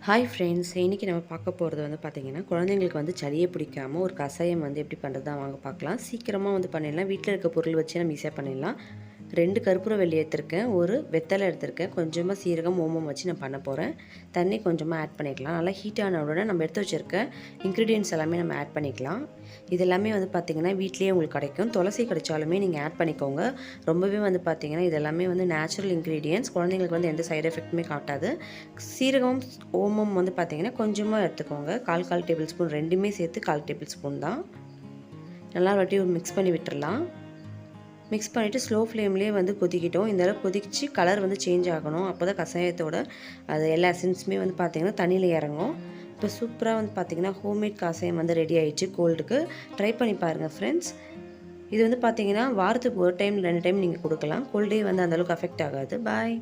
Hi friends, இன்றைக்கி நம்ம பார்க்க போகிறது வந்து பார்த்திங்கன்னா, குழந்தைங்களுக்கு வந்து சளியே பிடிக்காமல் ஒரு கஷாயம் வந்து எப்படி பண்ணுறது தான் வாங்க பார்க்கலாம். சீக்கிரமாக வந்து பண்ணிடலாம். வீட்டில் இருக்க பொருள் வச்சு நம்ம ஈஸியாக பண்ணிடலாம். 2 கற்பூரவள்ளி எடுத்திருக்கேன், ஒரு வெத்தலை எடுத்திருக்கேன், கொஞ்சமாக சீரகம், ஓமம் வச்சு நான் பண்ண போகிறேன். தண்ணி கொஞ்சமாக ஆட் பண்ணிக்கலாம். நல்லா ஹீட் ஆன உடனே நம்ம எடுத்து வச்சுருக்க இன்க்ரீடியன்ட்ஸ் எல்லாமே நம்ம ஆட் பண்ணிக்கலாம். இது எல்லாமே வந்து பார்த்திங்கன்னா வீட்லேயே உங்களுக்கு கிடைக்கும். துளசி கிடைச்சாலுமே நீங்கள் ஆட் பண்ணிக்கோங்க. ரொம்பவே வந்து பார்த்திங்கன்னா இது எல்லாமே வந்து நேச்சுரல் இன்க்ரீடியன்ட்ஸ். குழந்தைங்களுக்கு வந்து எந்த சைடு எஃபெக்ட்டுமே காட்டாது. சீரகம், ஓமம் வந்து பார்த்திங்கன்னா கொஞ்சமாக எடுத்துக்கோங்க. 1/4 டேபிள் ஸ்பூன், ரெண்டுமே சேர்த்து 1/4 டேபிள் ஸ்பூன் தான். நல்லா வாட்டி மிக்ஸ் பண்ணி விட்டுறலாம். மிக்ஸ் பண்ணிவிட்டு ஸ்லோ ஃப்ளேம்லேயே வந்து கொதிக்கிட்டோம். இந்த அளவுக்கு கொதிச்சு கலர் வந்து சேஞ்ச் ஆகணும். அப்போ தான் கஷாயத்தோட அது எல்லா எசன்ஸுமே வந்து பார்த்திங்கன்னா தண்ணியில் இறங்கும். இப்போ சூப்பராக வந்து பார்த்திங்கன்னா ஹோம்மேட் கஷாயம் வந்து ரெடி ஆகிடுச்சு. கோல்டுக்கு ட்ரை பண்ணி பாருங்கள் ஃப்ரெண்ட்ஸ். இது வந்து பார்த்திங்கன்னா வாரத்துக்கு 1 டைம் 2 டைம் நீங்கள் கொடுக்கலாம். கோல்டே வந்து அந்தளவுக்கு அஃபெக்ட் ஆகாது. பாய்.